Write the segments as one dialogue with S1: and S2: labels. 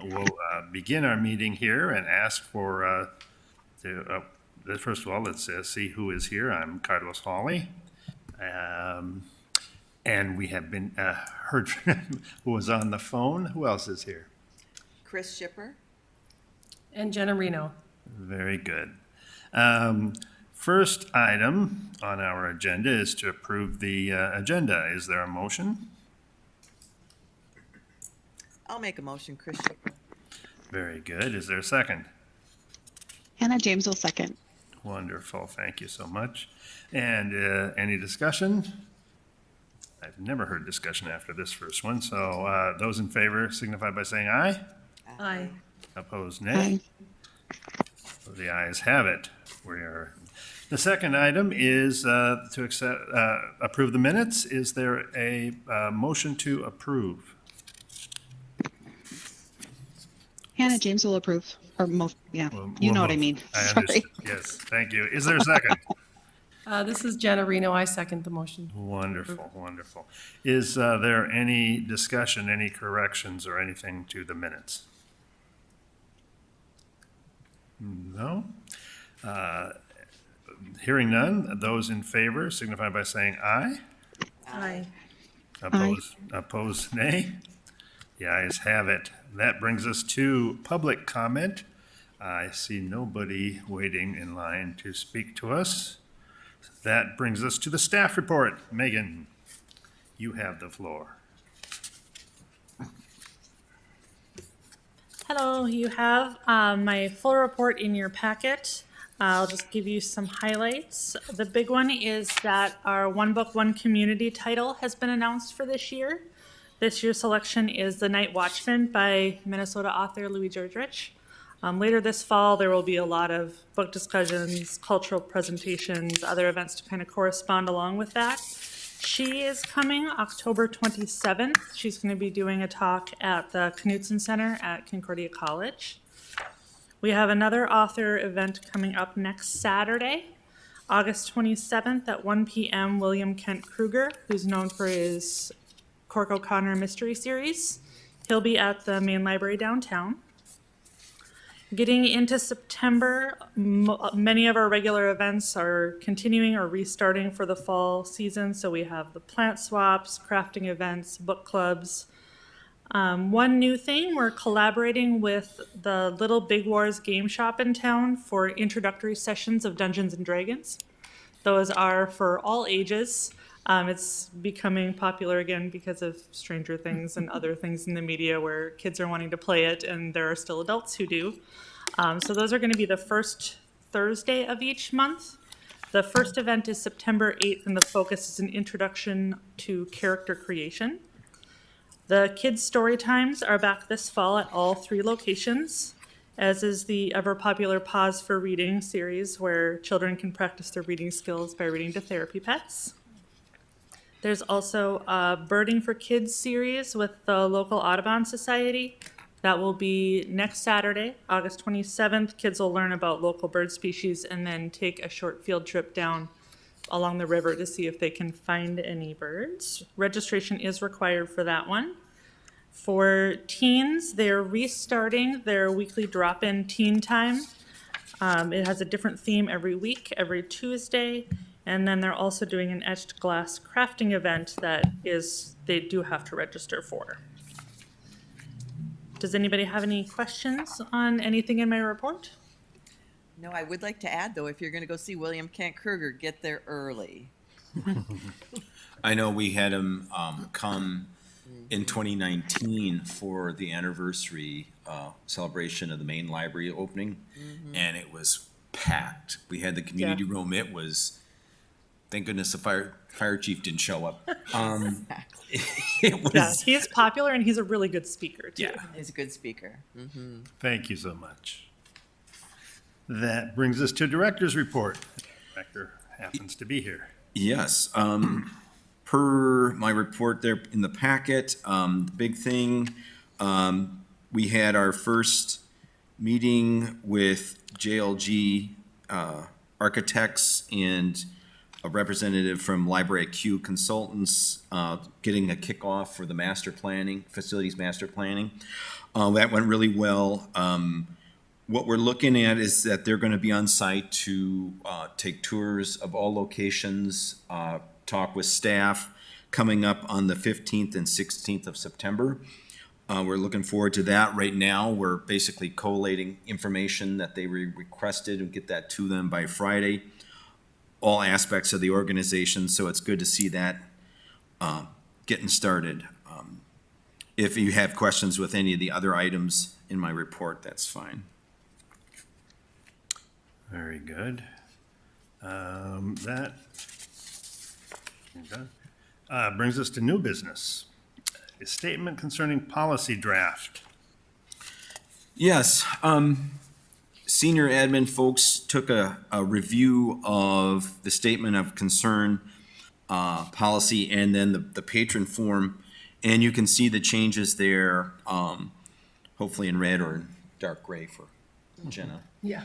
S1: We'll begin our meeting here and ask for, first of all, let's see who is here. I'm Carlos Hawley. And we have been heard who was on the phone. Who else is here?
S2: Chris Shipper.
S3: And Jenna Reno.
S1: Very good. First item on our agenda is to approve the agenda. Is there a motion?
S2: I'll make a motion, Chris Shipper.
S1: Very good. Is there a second?
S4: Hannah James will second.
S1: Wonderful. Thank you so much. And any discussion? I've never heard discussion after this first one. So those in favor signify by saying aye.
S3: Aye.
S1: Opposed, nay. The ayes have it. The second item is to approve the minutes. Is there a motion to approve?
S4: Hannah James will approve. Or yeah, you know what I mean. Sorry.
S1: Understand. Yes, thank you. Is there a second?
S3: This is Jenna Reno. I second the motion.
S1: Wonderful, wonderful. Is there any discussion, any corrections, or anything to the minutes? No? Hearing none, those in favor signify by saying aye.
S3: Aye.
S1: Opposed, nay. The ayes have it. That brings us to public comment. I see nobody waiting in line to speak to us. That brings us to the staff report. Megan, you have the floor.
S5: Hello, you have my full report in your packet. I'll just give you some highlights. The big one is that our One Book, One Community title has been announced for this year. This year's selection is The Night Watchman by Minnesota author Louis Georgerich. Later this fall, there will be a lot of book discussions, cultural presentations, other events to kind of correspond along with that. She is coming October 27th. She's going to be doing a talk at the Knutson Center at Concordia College. We have another author event coming up next Saturday, August 27th at 1 p.m. William Kent Kruger, who's known for his Cork O'Connor mystery series. He'll be at the main library downtown. Getting into September, many of our regular events are continuing or restarting for the fall season. So we have the plant swaps, crafting events, book clubs. One new thing, we're collaborating with the Little Big Wars game shop in town for introductory sessions of Dungeons and Dragons. Those are for all ages. It's becoming popular again because of Stranger Things and other things in the media where kids are wanting to play it, and there are still adults who do. So those are going to be the first Thursday of each month. The first event is September 8th, and the focus is an introduction to character creation. The kids' story times are back this fall at all 3 locations, as is the ever-popular Pause for Reading series, where children can practice their reading skills by reading to therapy pets. There's also a Birding for Kids series with the local Audubon Society. That will be next Saturday, August 27th. Kids will learn about local bird species and then take a short field trip down along the river to see if they can find any birds. Registration is required for that one. For teens, they're restarting their weekly drop-in teen time. It has a different theme every week, every Tuesday. And then they're also doing an etched glass crafting event that they do have to register for. Does anybody have any questions on anything in my report?
S2: No, I would like to add, though, if you're going to go see William Kent Kruger, get there early.
S6: I know we had him come in 2019 for the anniversary celebration of the main library opening, and it was packed. We had the community room. It was... Thank goodness the fire chief didn't show up. It was,
S5: Yeah, he is popular and he's a really good speaker too.
S6: yeah.
S2: He's a good speaker. Mm-hmm.
S1: Thank you so much. That brings us to director's report. Director happens to be here.
S6: Yes. Per my report there in the packet, the big thing, we had our first meeting with JLG architects and a representative from Library Q Consultants, getting a kickoff for the master planning, facilities master planning. That went really well. What we're looking at is that they're going to be on site to take tours of all locations, talk with staff, coming up on the 15th and 16th of September. We're looking forward to that. Right now, we're basically collating information that they requested and get that to them by Friday. All aspects of the organization, so it's good to see that getting started. If you have questions with any of the other items in my report, that's fine.
S1: Very good. That brings us to new business. A statement concerning policy draft.
S6: Yes, senior admin folks took a review of the statement of concern policy and then the patron form, and you can see the changes there, hopefully in red or in dark gray for Jenna.
S3: Yeah.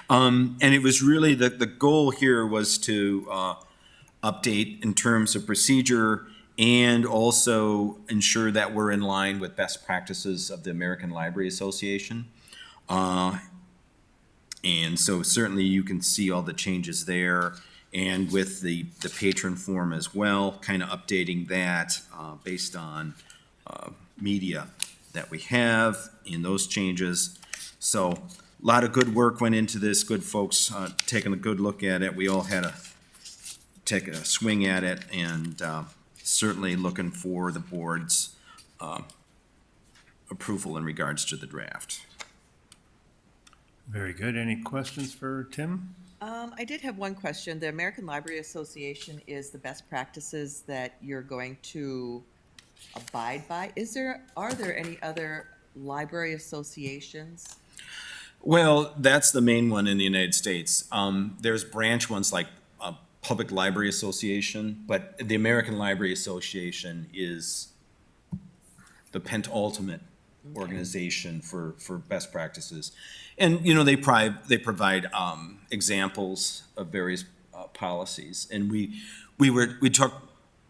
S6: And it was really, the goal here was to update in terms of procedure and also ensure that we're in line with best practices of the American Library Association. And so certainly you can see all the changes there, and with the patron form as well, kind of updating that based on media that we have in those changes. So a lot of good work went into this, good folks taking a good look at it. We all had to take a swing at it, and certainly looking for the board's approval in regards to the draft.
S1: Very good. Any questions for Tim?
S2: I did have one question. The American Library Association is the best practices that you're going to abide by. Are there any other library associations?
S6: Well, that's the main one in the United States. There's branch ones like Public Library Association, but the American Library Association is the penultimate organization for best practices. And, you know, they provide examples of various policies. And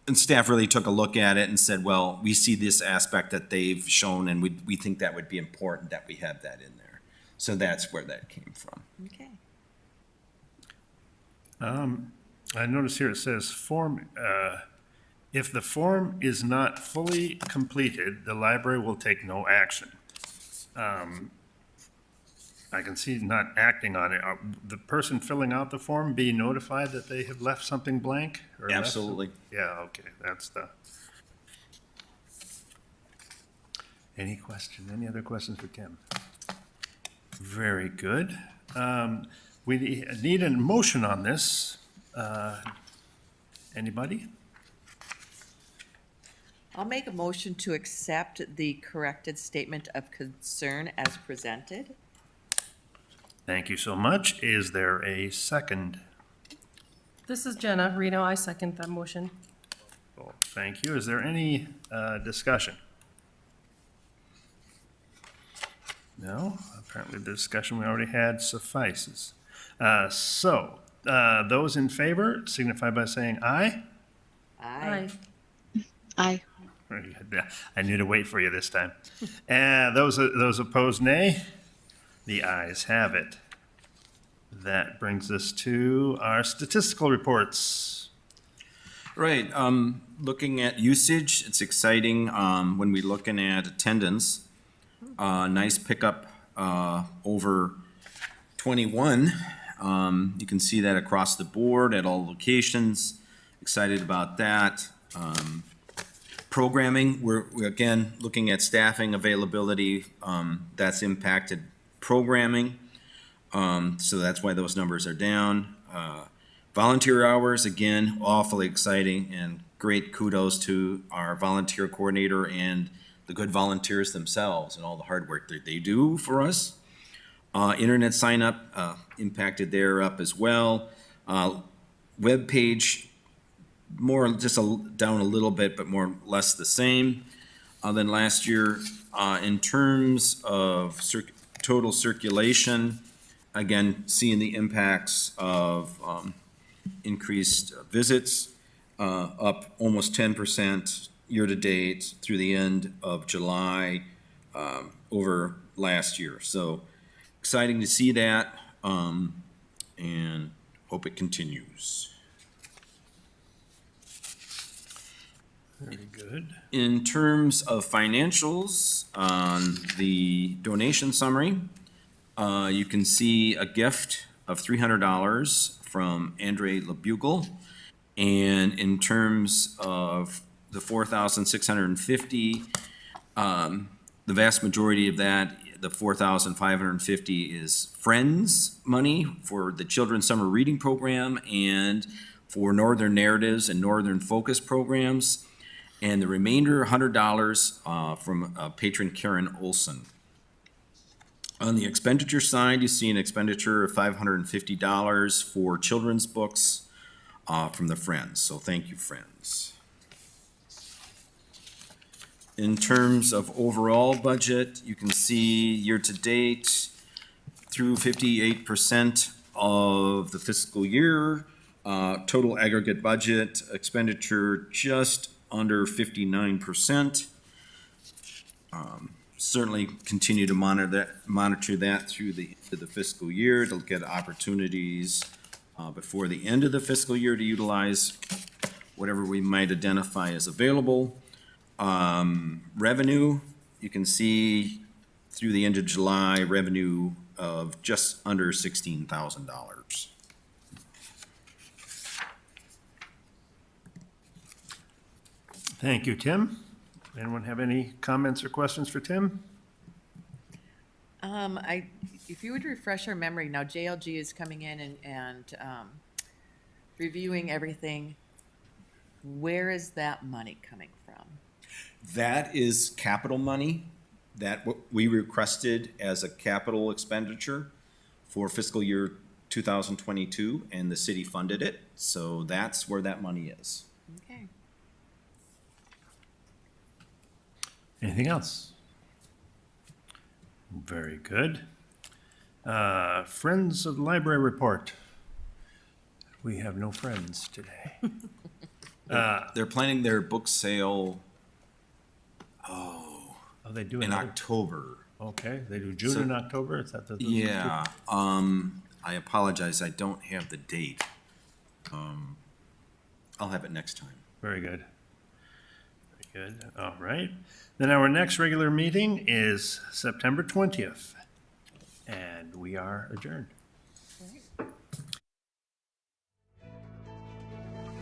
S6: and staff really took a look at it and said, well, we see this aspect that they've shown, and we think that would be important that we have that in there. So that's where that came from.
S2: Okay.
S1: I notice here it says form, if the form is not fully completed, the library will take no action. I can see not acting on it. The person filling out the form be notified that they have left something blank? Or left some-
S6: Absolutely.
S1: Yeah, okay, that's the. Any other questions for Tim? Very good. We need a motion on this. Anybody?
S2: I'll make a motion to accept the corrected statement of concern as presented.
S1: Thank you so much. Is there a second?
S3: This is Jenna Reno. I second that motion.
S1: Oh, thank you. Is there any discussion? No? Apparently the discussion we already had suffices. Those in favor signify by saying aye.
S2: Aye.
S4: Aye.
S1: I knew to wait for you this time. And those opposed, nay. The ayes have it. That brings us to our statistical reports.
S6: Right, looking at usage, it's exciting, when we're looking at attendance. Nice pickup, over 21. You can see that across the board at all locations. Excited about that. Programming, we're again looking at staffing availability, that's impacted programming. So that's why those numbers are down. Volunteer hours, again, awfully exciting, and great kudos to our volunteer coordinator and the good volunteers themselves and all the hard work that they do for us. Internet sign up, impacted there up as well. Web page, down a little bit, but more or less the same than last year. In terms of total circulation, again, seeing the impacts of increased visits, up almost 10% year-to-date through the end of July. over last year. So exciting to see that, and hope it continues.
S1: Very good.
S6: In terms of financials, on the donation summary, you can see a gift of $300 from Andre LeBugle. And in terms of the 4,650, the vast majority of that, the 4,550 is Friends money for the Children's Summer Reading Program and for Northern Narratives and Northern Focus programs. And the remainder, $100 from patron Karen Olson. On the expenditure side, you see an expenditure of $550 for children's books from the Friends. So thank you, Friends. In terms of overall budget, you can see year-to-date through 58% of the fiscal year, total aggregate budget expenditure just under 59%. Certainly continue to monitor that through the end of the fiscal year to get opportunities before the end of the fiscal year to utilize whatever we might identify as available. Revenue, you can see through the end of July, revenue of just under $16,000.
S1: Thank you, Tim. Anyone have any comments or questions for Tim?
S2: If you would refresh our memory, now JLG is coming in and reviewing everything. Where is that money coming from?
S6: That is capital money that we requested as a capital expenditure for fiscal year 2022, and the city funded it. So that's where that money is.
S2: Okay.
S1: Anything else? Very good. Friends of the Library report. We have no friends today.
S6: They're planning their book sale
S1: Oh, they do
S6: in
S1: another-
S6: October.
S1: Okay, they do June
S6: So-
S1: and October? Is that the?
S6: Yeah, I apologize, I don't have the date. I'll have it next time.
S1: Very good. Very good. All right. Then our next regular meeting is September 20th, and we are adjourned.